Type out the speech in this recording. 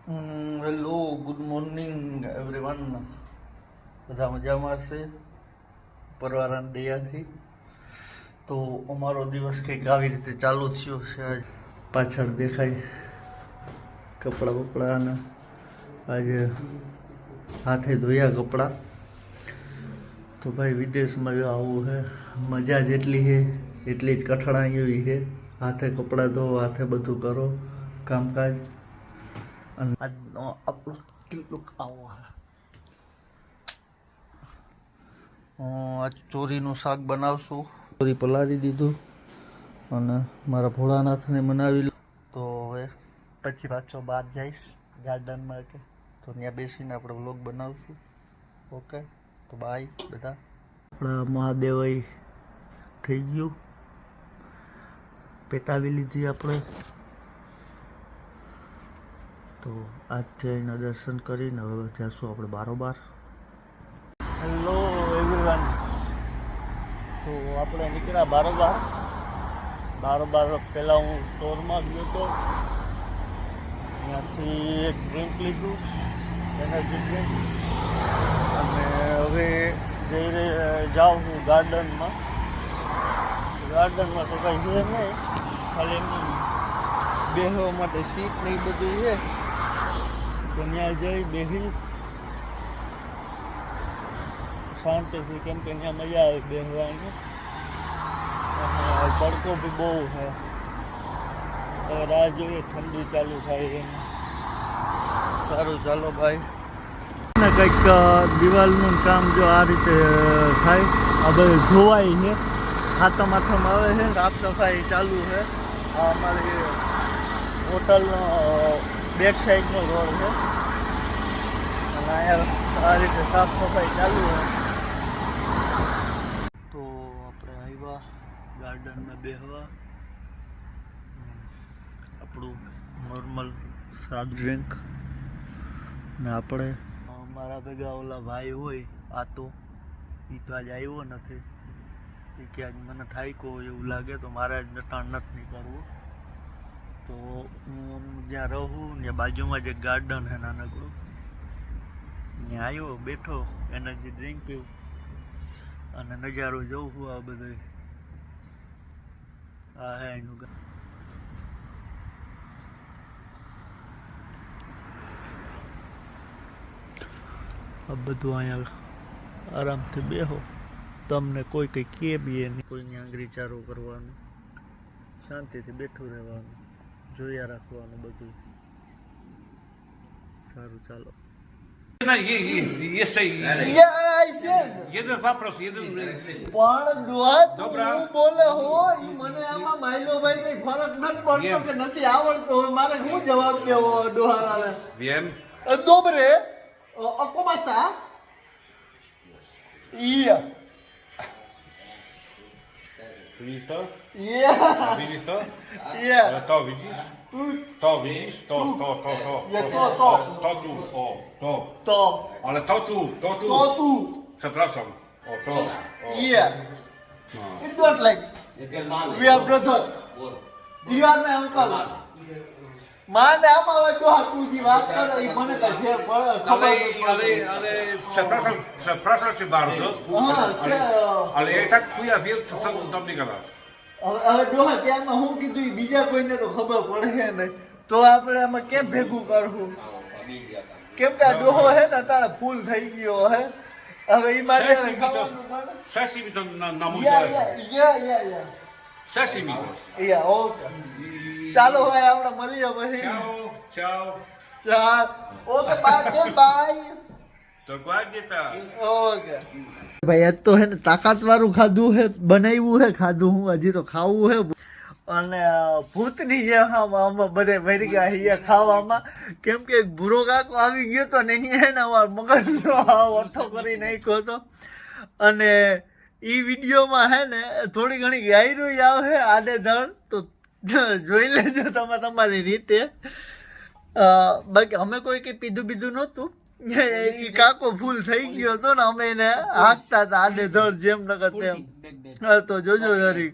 Hello, good morning everyone. બધા મજામાં છે પરવારાની દયાથી. તો અમારો દિવસ કંઈક આવી રીતે ચાલુ થયો છે. આજ પાછળ દેખાય કપડાં બપડા અને આજે હાથે ધોયા કપડાં. તો ભાઈ વિદેશમાં જો આવું છે, મજા જેટલી છે એટલી જ કઠણાઈ એવી છે. હાથે કપડાં ધો, હાથે બધું કરો કામકાજ. અને આજનો આપણો લુક આવો હા. આજ ચોરીનું શાક બનાવશું. ચોરી પલાળી દીધું અને મારા ભોળાનાથને મનાવી. તો હવે પછી પાછો બહાર જઈશ ગાર્ડનમાં કે તો ત્યાં બેસીને આપણે વ્લોગ બનાવશું. ઓકે, તો બાય બધા. આપણા મહાદેવાઈ થઈ ગયું, પેટાવી લીધી આપણે. તો આજથી અહીંના દર્શન કરીને હવે જઈશું આપણે બારોબાર. Hello everyone. તો આપણે નીકળ્યા બારોબાર. પહેલાં હું સ્ટોરમાં ગયો હતો, ત્યાંથી એક ડ્રિંક લીધું, એનર્જી ડ્રિંક. અને હવે જાઉં હું ગાર્ડનમાં તો કાંઈ છે નહીં, ખાલી એમની બેસવા માટે સીટ ને એ બધું છે. તો ત્યાં જઈ બેસી શાંતિથી, કેમ કે ત્યાં મજા આવે બેસવાની. અને તડકો બી બહુ છે. હવે રાહ જોઈએ ઠંડી ચાલુ થાય એની. સારું, ચાલો ભાઈ. ને કંઈક દિવાલનું કામ જો આ રીતે થાય, આ બધું ધોવાય છે. હાથમ આવે છે, સાફ સફાઈ ચાલુ છે. આ અમારી હોટલનો બેક સાઈડનો રોડ છે અને અહીંયા આ રીતે સાફ સફાઈ ચાલુ છે. તો આપણે આવ્યા ગાર્ડનમાં બેસવા. આપણું નોર્મલ સાદું ડ્રિંક. ને આપણે મારા ભેગા ઓલા ભાઈ હોય આ તો એ તો આજે આવ્યો નથી. એ કે આજ મને થાક્યો એવું લાગે તો મારે આજ નટાણ નથી નીકળવું. તો હું જ્યાં રહું ત્યાં બાજુમાં જ એક ગાર્ડન છે નાનકડું, ત્યાં આવ્યો, બેઠો, એનર્જી ડ્રિંક પીવું અને નજારો જોઉં છું. આ બધો આ હે એનું આ બધું. અહીંયા આરામથી બેહો, તમને કોઈ કંઈ કે બી નહીં, કોઈની આંગળી ચારો કરવાનું, શાંતિથી બેઠું રહેવાનું, જોયા રાખવાનું બધું. સારું, ચાલો. પણ બોલે હો ઈ મને આમાં માયલો ભાઈ કઈ ફરક નથી પડતો કે નથી આવડતો. મારે શું જવાબ દેવો ડોહાને? Bien. Dobre. ¿Cómo está? Yeah. Listo? Yeah. Listo? Yeah. Ale to widzisz? To widzisz? To. Yeah, to. To tu, o, to. To. Ale to tu. To tu. Przepraszam. O, to. O. Yeah. No. It's not like we are brother. You are my uncle. માને આમાં હવે જો તું વાત કરે ઈ મને કઈ જે ખબર Przepraszam cię bardzo. Ale ja i tak chuja wiem, co do mnie gadasz. હવે ડોહા ત્યાંમાં હું કીધું ઈ બીજા કોઈને તો ખબર પડે ને, તો આપણે આમાં કેમ ભેગું કરવું? કેમ કે આ ડોહો હે ને તારે ફૂલ થઈ ગયો હે. હવે ઈ માટે Prześlij mi to na mój yeah telefon. Yeah Prześlij mi to. Yeah okay, ચાલો ભાઈ આપણે મળીએ પછી. Ciao. ચાલ, okay, by. Dokładnie tak. Okay ભાઈ, આજ તો હે ને તાકાત વાળું ખાધું હે, બનાવ્યું હે, ખાધું હું હજી તો ખાવું હે. અને ભૂતની જે આમાં બધે ભરી ગયા છે ખાવામાં. કેમ કે એક ભૂરો કાકો આવી ગયો તો ને એની હે ને અમારો મગજનો ઓઠો કરી નાખ્યો હતો. અને એ વિડીયોમાં હે ને થોડી ઘણી ગાયરું આવે આડેધડ, તો જોઈ લેજો તમે તમારી રીતે. બાકી અમે કોઈ કંઈ પીધું બીધું નહોતું. એ કાકો ફૂલ થઈ ગયો હતો ને અમે એને હાંકતા હતા આડેધડ જેમ નકર તેમ. તો જોજો જરી.